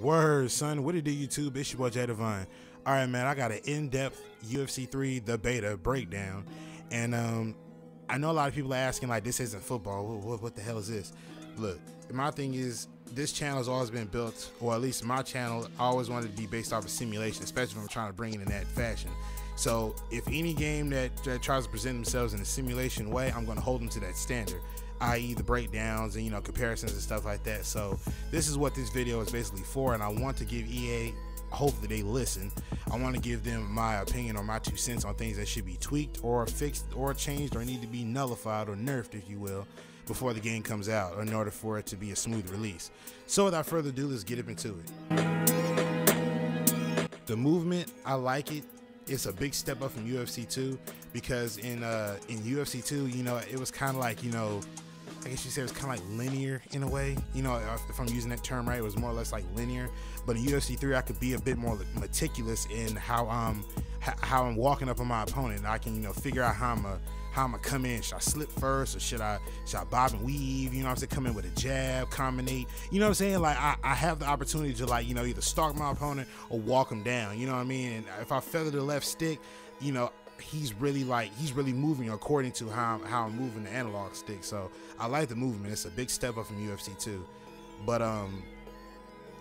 Word, son. What it do, YouTube? It's your boy Jay Divine. All right, man. I got an in-depth UFC 3 the beta breakdown, and I know a lot of people are asking like, this isn't football. What the hell is this? Look, my thing is, this channel has always been built, or at least my channel, I always wanted to be based off of simulation, especially when I'm trying to bring it in that fashion. So if any game that tries to present themselves in a simulation way, I'm going to hold them to that standard, i.e. the breakdowns and, you know, comparisons and stuff like that. So this is what this video is basically for, and I want to give EA, hopefully they listen, I want to give them my opinion or my 2 cents on things that should be tweaked or fixed or changed or need to be nullified or nerfed, if you will, before the game comes out in order for it to be a smooth release. So without further ado, let's get up into it. The movement, I like it. It's a big step up from UFC 2 because in UFC 2, you know, it was kind of like, you know, I guess you say it was kind of like linear in a way, you know, if I'm using that term right. It was more or less like linear, but in UFC 3 I could be a bit more meticulous in how I'm walking up on my opponent, and I can, you know, figure out how I'm gonna come in. Should I slip first, or should I bob and weave? You know what I'm saying? Come in with a jab, combinate. You know what I'm saying? Like I have the opportunity to, like, you know, either stalk my opponent or walk him down. You know what I mean? And if I feather the left stick, you know, he's really moving according to how I'm moving the analog stick. So I like the movement. It's a big step up from UFC 2. But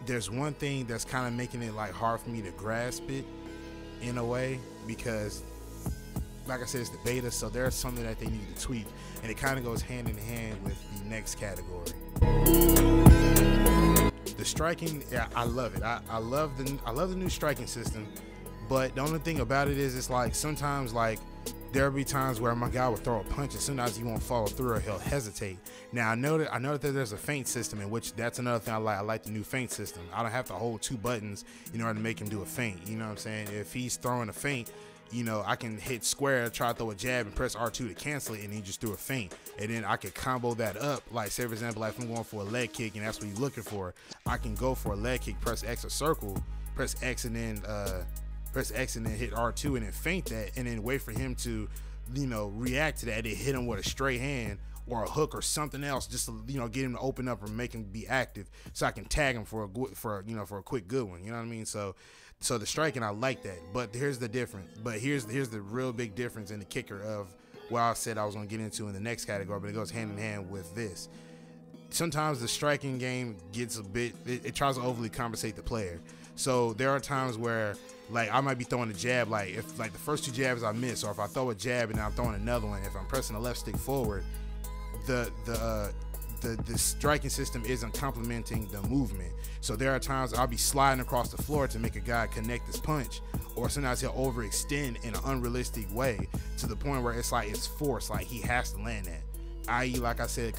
there's one thing that's kind of making it like hard for me to grasp it in a way, because like I said, it's the beta, so there's something that they need to tweak, and it kind of goes hand in hand with the next category. The striking, yeah, I love it. I love the new striking system, but the only thing about it is, it's like sometimes, like, there'll be times where my guy will throw a punch and sometimes he won't follow through or he'll hesitate. Now I know that there's a feint system, in which that's another thing I like. I like the new feint system. I don't have to hold 2 buttons in order to make him do a feint. You know what I'm saying? If he's throwing a feint, you know, I can hit square, try to throw a jab, and press R2 to cancel it, and he just threw a feint. And then I could combo that up. Like, say for example, like if I'm going for a leg kick and that's what you're looking for, I can go for a leg kick, press X or circle, press X and then hit R2 and then feint that, and then wait for him to, you know, react to that and hit him with a straight hand or a hook or something else, just to, you know, get him to open up or make him be active, so I can tag him for a quick good one. You know what I mean? So the striking, I like that. But here's the difference. But here's the real big difference in the kicker of what I said I was gonna get into in the next category, but it goes hand in hand with this. Sometimes the striking game gets a bit, it tries to overly compensate the player. So there are times where, like, I might be throwing a jab, like if like the first 2 jabs I miss, or if I throw a jab and I'm throwing another one, if I'm pressing the left stick forward, the striking system isn't complementing the movement. So there are times I'll be sliding across the floor to make a guy connect his punch, or sometimes he'll overextend in an unrealistic way to the point where it's like it's forced, like he has to land that. I.e., like I said,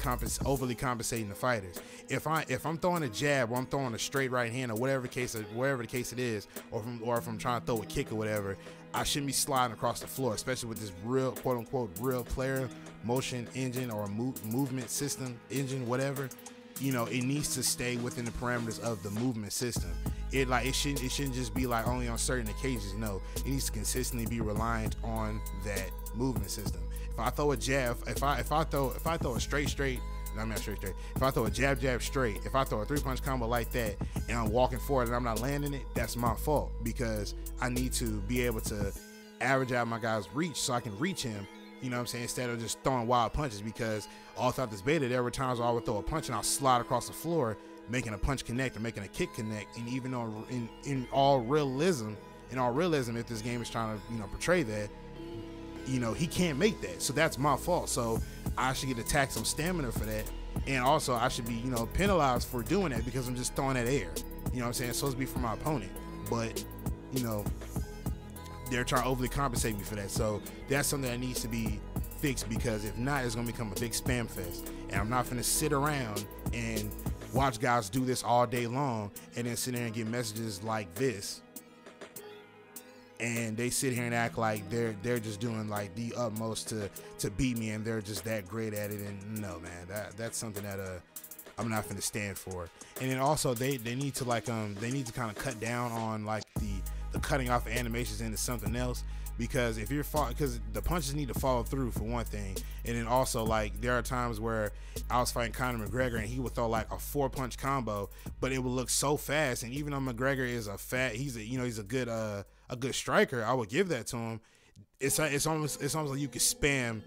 overly compensating the fighters. If I'm throwing a jab, or I'm throwing a straight right hand, or whatever the case it is, or if I'm trying to throw a kick or whatever, I shouldn't be sliding across the floor, especially with this real, quote unquote, real player motion engine or movement system engine, whatever. You know, it needs to stay within the parameters of the movement system. It shouldn't just be like only on certain occasions. No, it needs to consistently be reliant on that movement system. If I throw a jab, if I throw a straight, I'm not straight. If I throw a jab straight, if I throw a 3-punch combo like that and I'm walking forward and I'm not landing it, that's my fault, because I need to be able to average out my guy's reach so I can reach him. You know what I'm saying? Instead of just throwing wild punches, because all throughout this beta, there were times where I would throw a punch and I'll slide across the floor, making a punch connect or making a kick connect. And even though in all realism, if this game is trying to, you know, portray that, you know, he can't make that. So that's my fault. So I should get to tax some stamina for that. And also I should be, you know, penalized for doing that, because I'm just throwing that air. You know what I'm saying? It's supposed to be for my opponent. But, you know, they're trying to overly compensate me for that. So that's something that needs to be fixed, because if not, it's going to become a big spam fest. And I'm not going to sit around and watch guys do this all day long and then sit there and get messages like this, and they sit here and act like they're just doing like the utmost to beat me, and they're just that great at it. And no, man, that's something that I'm not going to stand for. And then also they need to, like, they need to kind of cut down on like the the cutting off animations into something else. Because if you're because the punches need to follow through for one thing, and then also like there are times where I was fighting Conor McGregor and he would throw like a 4-punch combo, but it would look so fast. And even though McGregor is he's a good striker, I would give that to him. It's almost like you could spam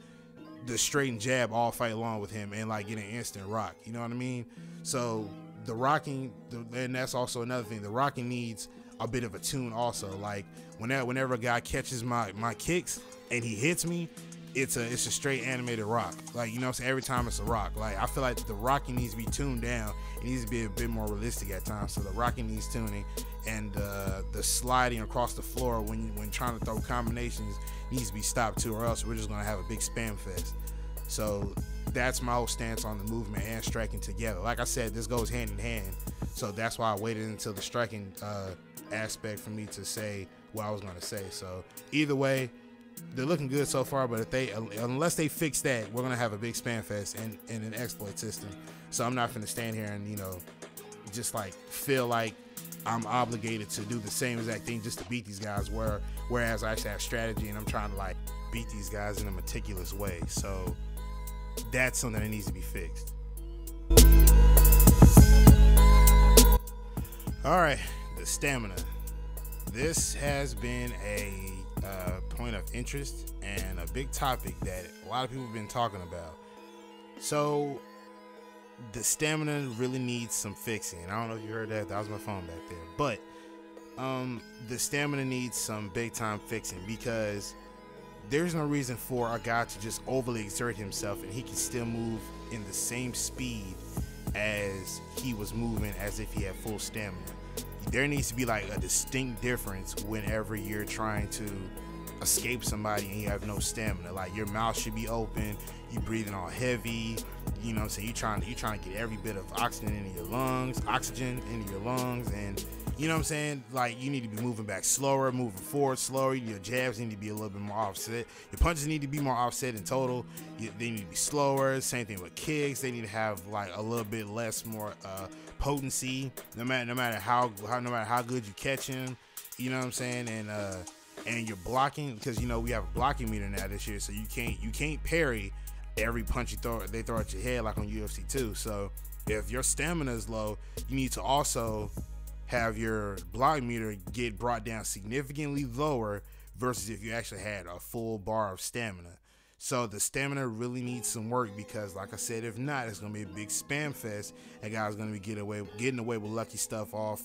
the straight and jab all fight long with him and like get an instant rock. You know what I mean? So the rocking, and that's also another thing. The rocking needs a bit of a tune also. Like whenever a guy catches my kicks and he hits me, it's a straight animated rock. Like, you know what I'm saying? Every time it's a rock. Like, I feel like the rocking needs to be tuned down. It needs to be a bit more realistic at times. So the rocking needs tuning, and the sliding across the floor when trying to throw combinations needs to be stopped too, or else we're just gonna have a big spam fest. So that's my whole stance on the movement and striking together. Like I said, this goes hand in hand. So that's why I waited until the striking aspect for me to say what I was gonna say. So either way, they're looking good so far, but unless they fix that, we're gonna have a big spam fest and an exploit system. So I'm not gonna stand here and, you know, just like feel like I'm obligated to do the same exact thing just to beat these guys, whereas I actually have strategy and I'm trying to like beat these guys in a meticulous way. So that's something that needs to be fixed. All right, the stamina. This has been a point of interest and a big topic that a lot of people have been talking about. So the stamina really needs some fixing. I don't know if you heard that. That was my phone back there. But the stamina needs some big time fixing, because there's no reason for a guy to just overly exert himself and he can still move in the same speed as he was moving as if he had full stamina. There needs to be like a distinct difference whenever you're trying to escape somebody and you have no stamina. Like, your mouth should be open, you breathing all heavy, you know what I'm saying? You trying to get every bit of oxygen into your lungs, and you know what I'm saying? Like, you need to be moving back slower, moving forward slower. Your jabs need to be a little bit more offset. Your punches need to be more offset in total. They need to be slower. Same thing with kicks. They need to have like a little bit more potency. No matter how good you catch him. You know what I'm saying? And you're blocking, because you know we have a blocking meter now this year, so you can't parry every punch they throw at your head like on UFC 2. So if your stamina is low, you need to also have your block meter get brought down significantly lower versus if you actually had a full bar of stamina. So the stamina really needs some work, because like I said, if not, it's going to be a big spam fest and guys are going to be getting away with lucky stuff all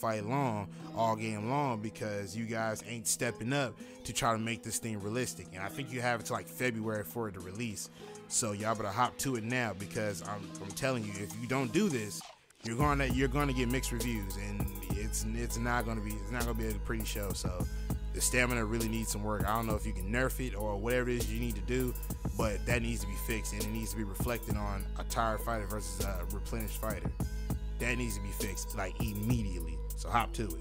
game long, because you guys ain't stepping up to try to make this thing realistic. And I think you have it to like February for it to release. So y'all better hop to it now, because I'm telling you, if you don't do this, you're gonna get mixed reviews, and it's not gonna be a pretty show. So the stamina really needs some work. I don't know if you can nerf it or whatever it is you need to do, but that needs to be fixed, and it needs to be reflected on a tired fighter versus a replenished fighter. That needs to be fixed like immediately. So hop to it.